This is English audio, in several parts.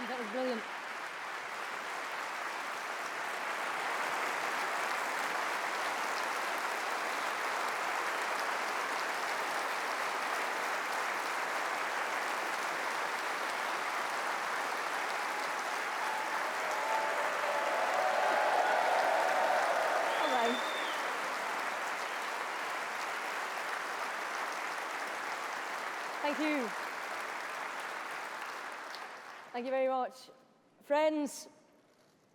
That was brilliant. Thank you. Thank you very much. Friends,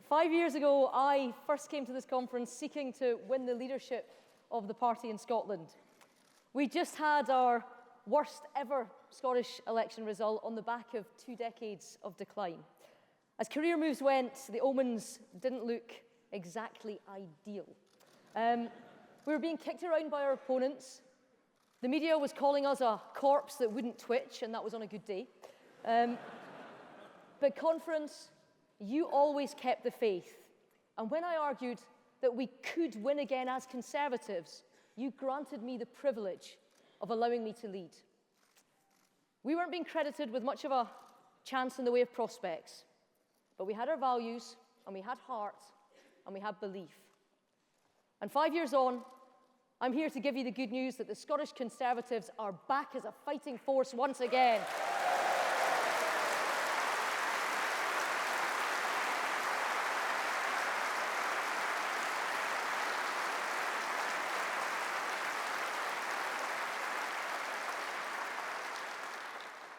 5 years ago, I first came to this conference seeking to win the leadership of the party in Scotland. We just had our worst ever Scottish election result on the back of 2 decades of decline. As career moves went, the omens didn't look exactly ideal. We were being kicked around by our opponents. The media was calling us a corpse that wouldn't twitch, and that was on a good day. But conference, you always kept the faith. And when I argued that we could win again as Conservatives, you granted me the privilege of allowing me to lead. We weren't being credited with much of a chance in the way of prospects, but we had our values, and we had heart, and we had belief. And 5 years on, I'm here to give you the good news that the Scottish Conservatives are back as a fighting force once again.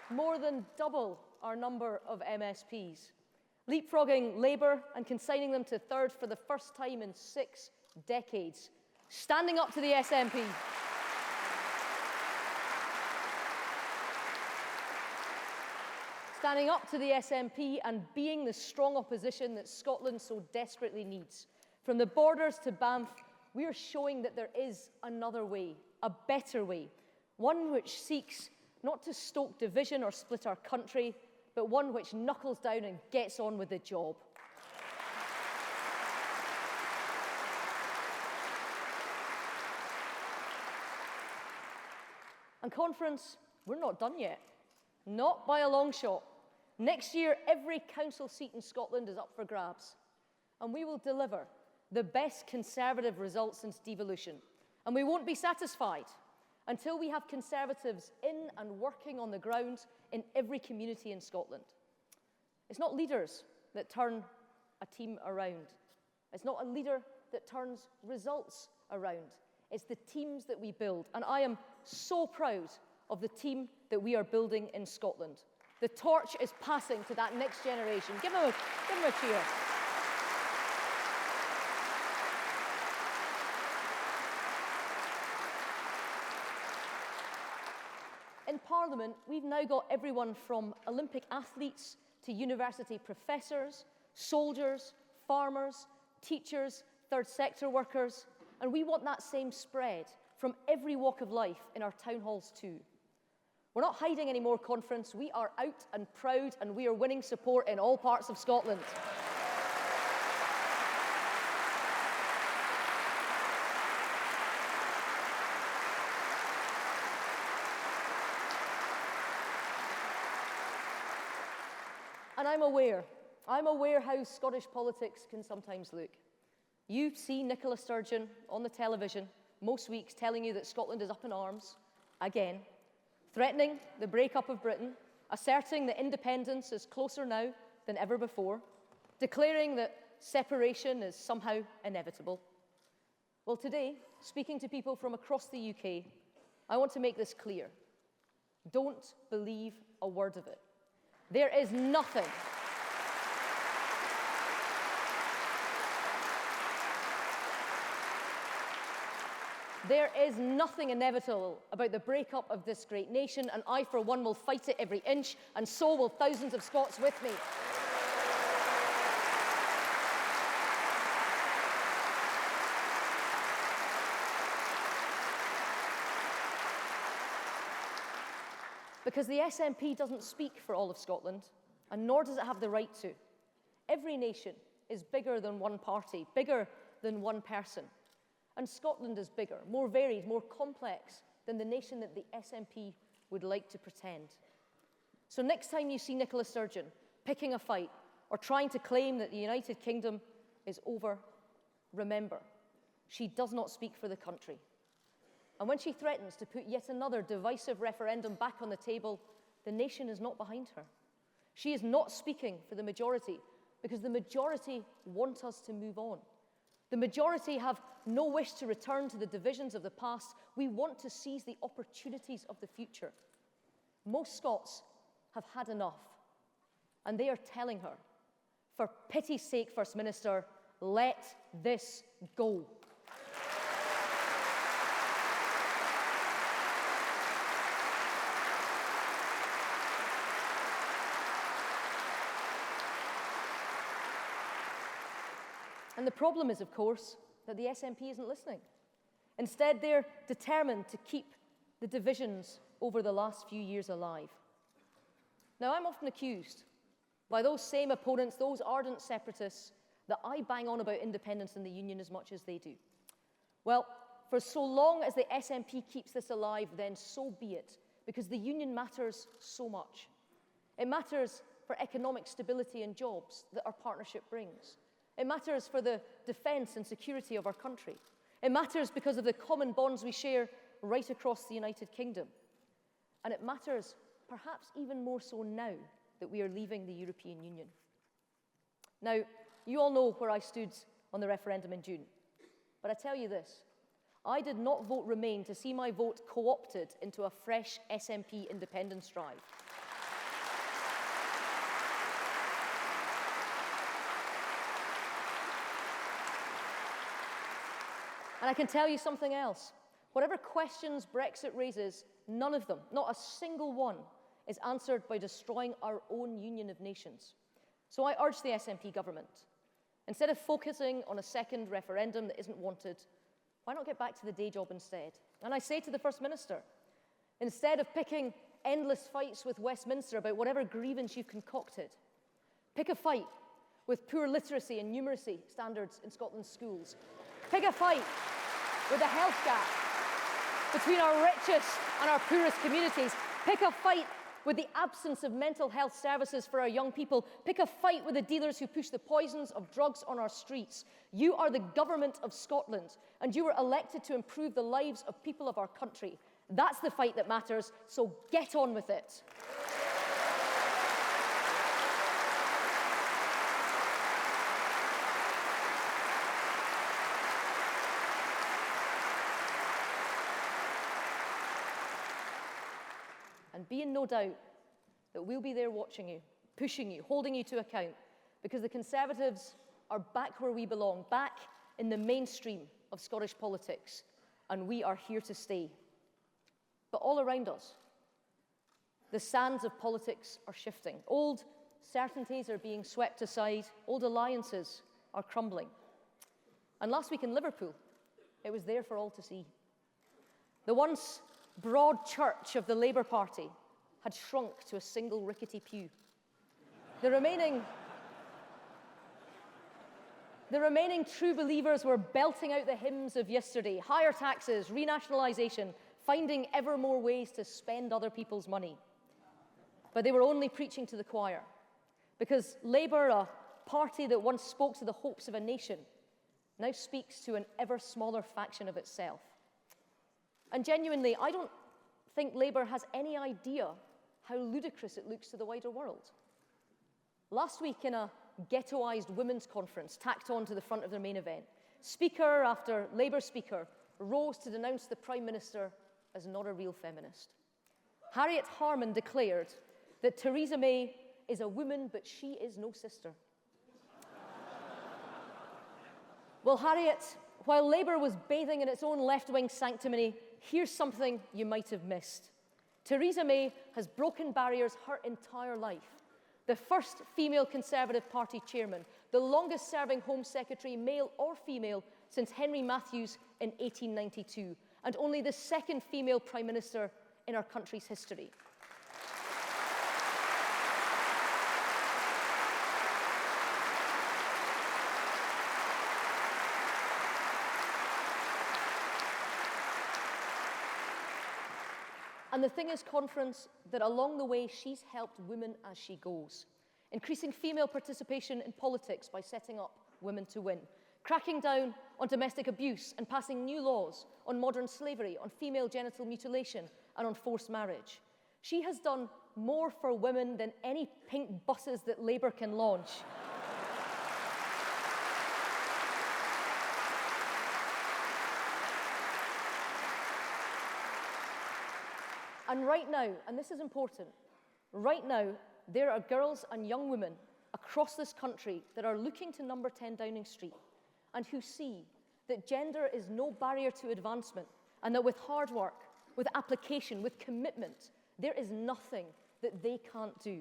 More than double our number of MSPs, leapfrogging Labour and consigning them to third for the first time in 6 decades. Standing up to the SNP. Standing up to the SNP and being the strong opposition that Scotland so desperately needs. From the borders to Banff, we are showing that there is another way, a better way, one which seeks not to stoke division or split our country, but one which knuckles down and gets on with the job. And conference, we're not done yet. Not by a long shot. Next year, every council seat in Scotland is up for grabs. And we will deliver the best Conservative result since devolution. And we won't be satisfied until we have Conservatives in and working on the ground in every community in Scotland. It's not leaders that turn a team around. It's not a leader that turns results around. It's the teams that we build. And I am so proud of the team that we are building in Scotland. The torch is passing to that next generation. Give them a cheer. In Parliament, we've now got everyone from Olympic athletes to university professors, soldiers, farmers, teachers, third sector workers, and we want that same spread from every walk of life in our town halls too. We're not hiding any more, conference. We are out and proud, and we are winning support in all parts of Scotland. And I'm aware how Scottish politics can sometimes look. You see Nicola Sturgeon on the television most weeks telling you that Scotland is up in arms, again, threatening the breakup of Britain, asserting that independence is closer now than ever before, declaring that separation is somehow inevitable. Well, today, speaking to people from across the UK, I want to make this clear. Don't believe a word of it. There is nothing inevitable about the breakup of this great nation, and I, for one, will fight it every inch, and so will thousands of Scots with me. Because the SNP doesn't speak for all of Scotland, and nor does it have the right to. Every nation is bigger than one party, bigger than one person. And Scotland is bigger, more varied, more complex than the nation that the SNP would like to pretend. So next time you see Nicola Sturgeon picking a fight, or trying to claim that the United Kingdom is over, remember, she does not speak for the country. And when she threatens to put yet another divisive referendum back on the table, the nation is not behind her. She is not speaking for the majority, because the majority want us to move on. The majority have no wish to return to the divisions of the past. We want to seize the opportunities of the future. Most Scots have had enough, and they are telling her, for pity's sake, First Minister, let this go. And the problem is, of course, that the SNP isn't listening. Instead, they're determined to keep the divisions over the last few years alive. Now, I'm often accused by those same opponents, those ardent separatists, that I bang on about independence and the union as much as they do. Well, for so long as the SNP keeps this alive, then so be it, because the union matters so much. It matters for economic stability and jobs that our partnership brings. It matters for the defence and security of our country. It matters because of the common bonds we share right across the United Kingdom. And it matters perhaps even more so now that we are leaving the European Union. Now, you all know where I stood on the referendum in June. But I tell you this, I did not vote Remain to see my vote co-opted into a fresh SNP independence drive. And I can tell you something else. Whatever questions Brexit raises, none of them, not a single one, is answered by destroying our own union of nations. So I urge the SNP government, instead of focusing on a second referendum that isn't wanted, why not get back to the day job instead? And I say to the First Minister, instead of picking endless fights with Westminster about whatever grievance you've concocted, pick a fight with poor literacy and numeracy standards in Scotland's schools. Pick a fight with the health gap between our richest and our poorest communities. Pick a fight with the absence of mental health services for our young people. Pick a fight with the dealers who push the poisons of drugs on our streets. You are the government of Scotland, and you were elected to improve the lives of people of our country. That's the fight that matters, so get on with it. And be in no doubt that we'll be there watching you, pushing you, holding you to account, because the Conservatives are back where we belong, back in the mainstream of Scottish politics, and we are here to stay. But all around us, the sands of politics are shifting. Old certainties are being swept aside. Old alliances are crumbling. And last week in Liverpool, it was there for all to see. The once broad church of the Labour Party had shrunk to a single rickety pew. The remaining true believers were belting out the hymns of yesterday: higher taxes, renationalisation, finding ever more ways to spend other people's money. But they were only preaching to the choir, because Labour, a party that once spoke to the hopes of a nation, now speaks to an ever smaller faction of itself. And genuinely, I don't think Labour has any idea how ludicrous it looks to the wider world. Last week, in a ghettoised women's conference tacked on to the front of their main event, speaker after Labour speaker rose to denounce the Prime Minister as not a real feminist. Harriet Harman declared that Theresa May is a woman, but she is no sister. Well, Harriet, while Labour was bathing in its own left-wing sanctimony, here's something you might have missed. Theresa May has broken barriers her entire life. The first female Conservative Party chairman, the longest-serving Home Secretary, male or female, since Henry Matthews in 1892, and only the second female Prime Minister in our country's history. And the thing is, conference, that along the way, she's helped women as she goes. increasing female participation in politics by setting up Women to Win, cracking down on domestic abuse and passing new laws on modern slavery, on female genital mutilation, and on forced marriage. She has done more for women than any pink buses that Labour can launch. And right now, and this is important, right now, there are girls and young women across this country that are looking to number 10 Downing Street and who see that gender is no barrier to advancement and that with hard work, with application, with commitment, there is nothing that they can't do.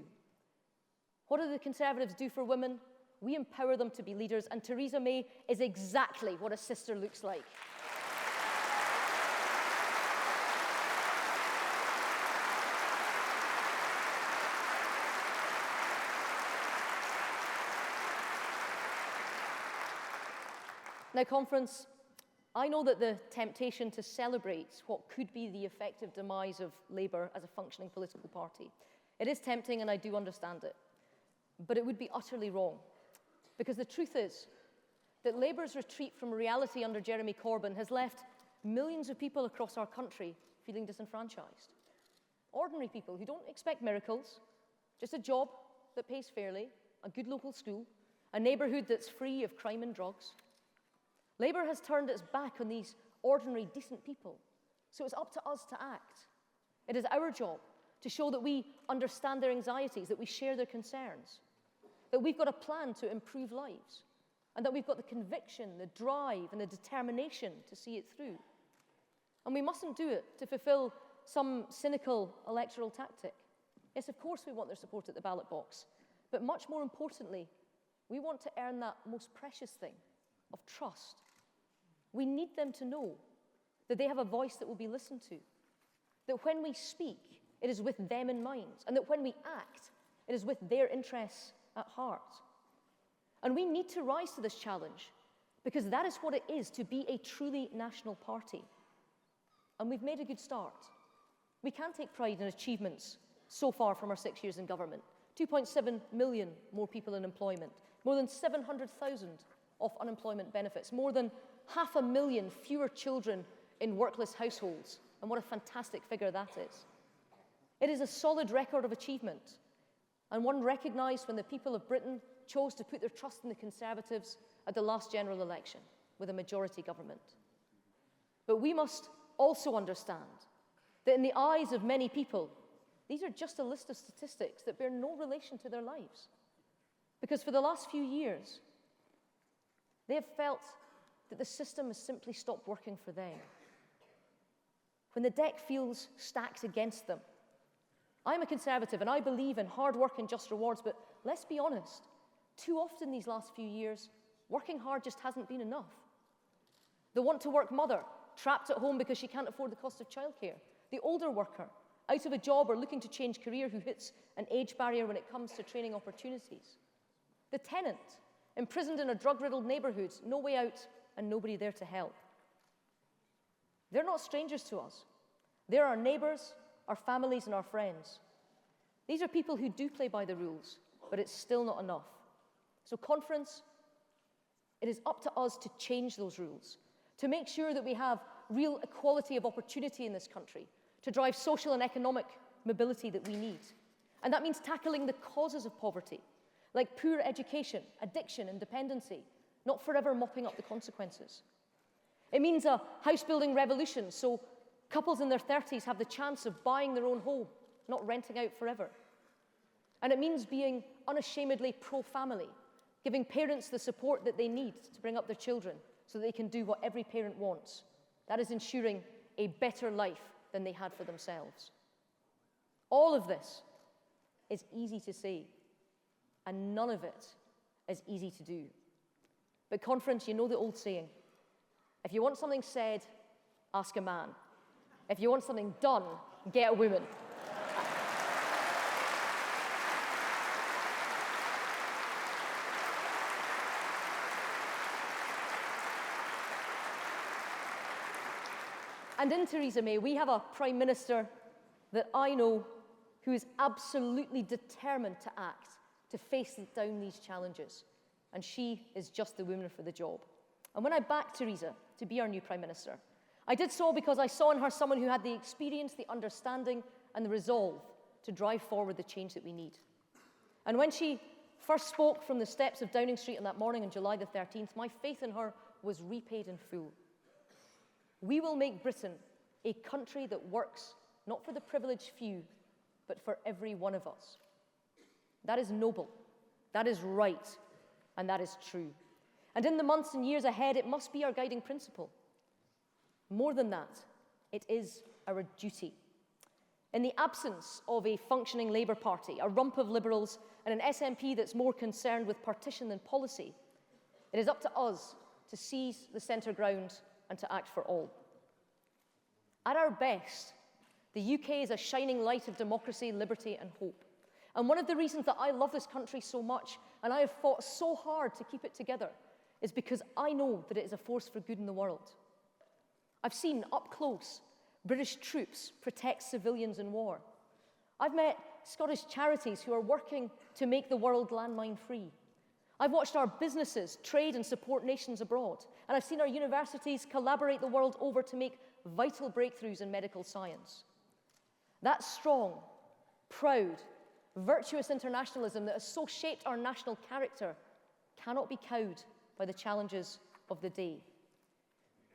What do the Conservatives do for women? We empower them to be leaders, and Theresa May is exactly what a sister looks like. Now, Conference, I know that the temptation to celebrate what could be the effective demise of Labour as a functioning political party, it is tempting and I do understand it, but it would be utterly wrong. Because the truth is that Labour's retreat from reality under Jeremy Corbyn has left millions of people across our country feeling disenfranchised. Ordinary people who don't expect miracles, just a job that pays fairly, a good local school, a neighbourhood that's free of crime and drugs. Labour has turned its back on these ordinary, decent people, so it's up to us to act. It is our job to show that we understand their anxieties, that we share their concerns, that we've got a plan to improve lives, and that we've got the conviction, the drive, and the determination to see it through. And we mustn't do it to fulfill some cynical electoral tactic. Yes, of course we want their support at the ballot box, but much more importantly, we want to earn that most precious thing of trust. We need them to know that they have a voice that will be listened to, that when we speak, it is with them in mind, and that when we act, it is with their interests at heart. And we need to rise to this challenge, because that is what it is to be a truly national party. And we've made a good start. We can take pride in achievements so far from our 6 years in government. 2.7 million more people in employment, more than 700,000 off unemployment benefits, more than 500,000 fewer children in workless households, and what a fantastic figure that is. It is a solid record of achievement, and one recognised when the people of Britain chose to put their trust in the Conservatives at the last general election with a majority government. But we must also understand that in the eyes of many people, these are just a list of statistics that bear no relation to their lives. Because for the last few years, they have felt that the system has simply stopped working for them. When the deck feels stacked against them. I'm a Conservative and I believe in hard work and just rewards, but let's be honest, too often these last few years, working hard just hasn't been enough. The want-to-work mother, trapped at home because she can't afford the cost of childcare. The older worker, out of a job or looking to change career who hits an age barrier when it comes to training opportunities. The tenant, imprisoned in a drug-riddled neighbourhood, no way out and nobody there to help. They're not strangers to us. They're our neighbours, our families and our friends. These are people who do play by the rules, but it's still not enough. So, Conference, it is up to us to change those rules, to make sure that we have real equality of opportunity in this country, to drive social and economic mobility that we need. And that means tackling the causes of poverty, like poor education, addiction and dependency, not forever mopping up the consequences. It means a house-building revolution so couples in their 30s have the chance of buying their own home, not renting out forever. And it means being unashamedly pro-family, giving parents the support that they need to bring up their children so that they can do what every parent wants. That is ensuring a better life than they had for themselves. All of this is easy to say, and none of it is easy to do. But Conference, you know the old saying, if you want something said, ask a man. If you want something done, get a woman. And in Theresa May, we have a Prime Minister that I know who is absolutely determined to act to face down these challenges. And she is just the woman for the job. And when I backed Theresa to be our new Prime Minister, I did so because I saw in her someone who had the experience, the understanding, and the resolve to drive forward the change that we need. And when she first spoke from the steps of Downing Street on that morning on July the 13th, my faith in her was repaid in full. We will make Britain a country that works not for the privileged few, but for every one of us. That is noble, that is right, and that is true. And in the months and years ahead, it must be our guiding principle. More than that, it is our duty. In the absence of a functioning Labour Party, a rump of Liberals, and an SNP that's more concerned with partition than policy, it is up to us to seize the centre ground and to act for all. At our best, the UK is a shining light of democracy, liberty, and hope. And one of the reasons that I love this country so much, and I have fought so hard to keep it together, is because I know that it is a force for good in the world. I've seen up close British troops protect civilians in war. I've met Scottish charities who are working to make the world landmine-free. I've watched our businesses trade and support nations abroad, and I've seen our universities collaborate the world over to make vital breakthroughs in medical science. That strong, proud, virtuous internationalism that has so shaped our national character cannot be cowed by the challenges of the day.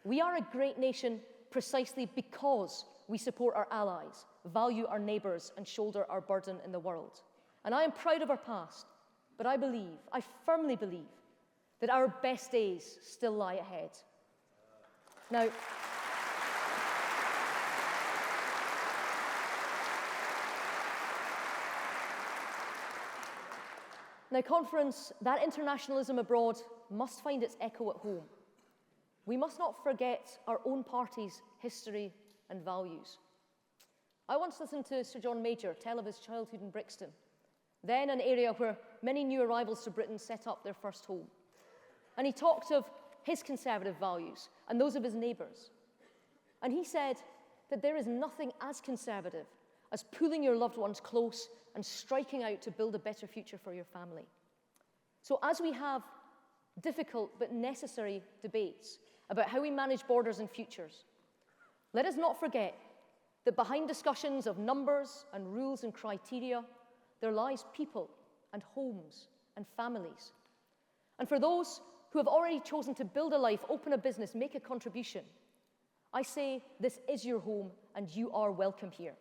We are a great nation precisely because we support our allies, value our neighbours, and shoulder our burden in the world. And I am proud of our past, but I firmly believe, that our best days still lie ahead. Now, Conference, that internationalism abroad must find its echo at home. We must not forget our own party's history and values. I once listened to Sir John Major tell of his childhood in Brixton, then an area where many new arrivals to Britain set up their first home. And he talked of his conservative values and those of his neighbours. And he said that there is nothing as conservative as pulling your loved ones close and striking out to build a better future for your family. So as we have difficult but necessary debates about how we manage borders and futures, let us not forget that behind discussions of numbers and rules and criteria, there lies people and homes and families. And for those who have already chosen to build a life, open a business, make a contribution, I say this is your home and you are welcome here.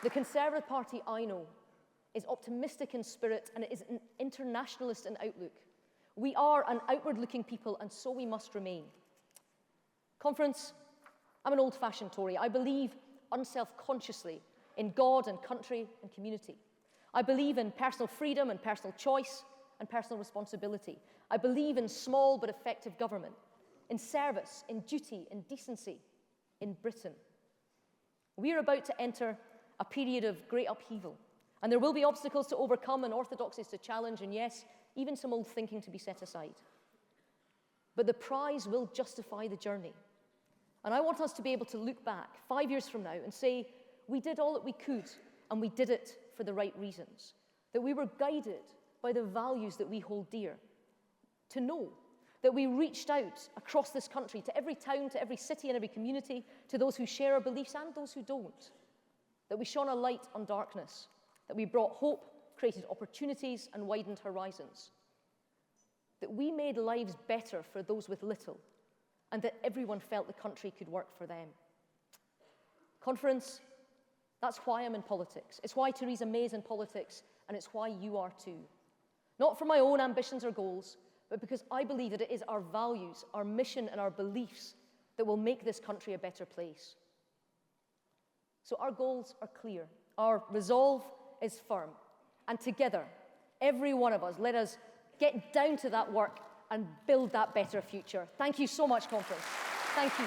The Conservative Party I know is optimistic in spirit and it is an internationalist in outlook. We are an outward-looking people, and so we must remain. Conference, I'm an old-fashioned Tory. I believe unself-consciously in God and country and community. I believe in personal freedom and personal choice and personal responsibility. I believe in small but effective government, in service, in duty, in decency, in Britain. We are about to enter a period of great upheaval, and there will be obstacles to overcome and orthodoxies to challenge, and yes, even some old thinking to be set aside. But the prize will justify the journey. And I want us to be able to look back 5 years from now and say, we did all that we could, and we did it for the right reasons. That we were guided by the values that we hold dear. To know that we reached out across this country to every town, to every city and every community, to those who share our beliefs and those who don't. That we shone a light on darkness. That we brought hope, created opportunities, and widened horizons. That we made lives better for those with little, and that everyone felt the country could work for them. Conference, that's why I'm in politics. It's why Theresa May is in politics, and it's why you are too. Not for my own ambitions or goals, but because I believe that it is our values, our mission, and our beliefs that will make this country a better place. So our goals are clear. Our resolve is firm. And together, every one of us, let us get down to that work and build that better future. Thank you so much, Conference. Thank you.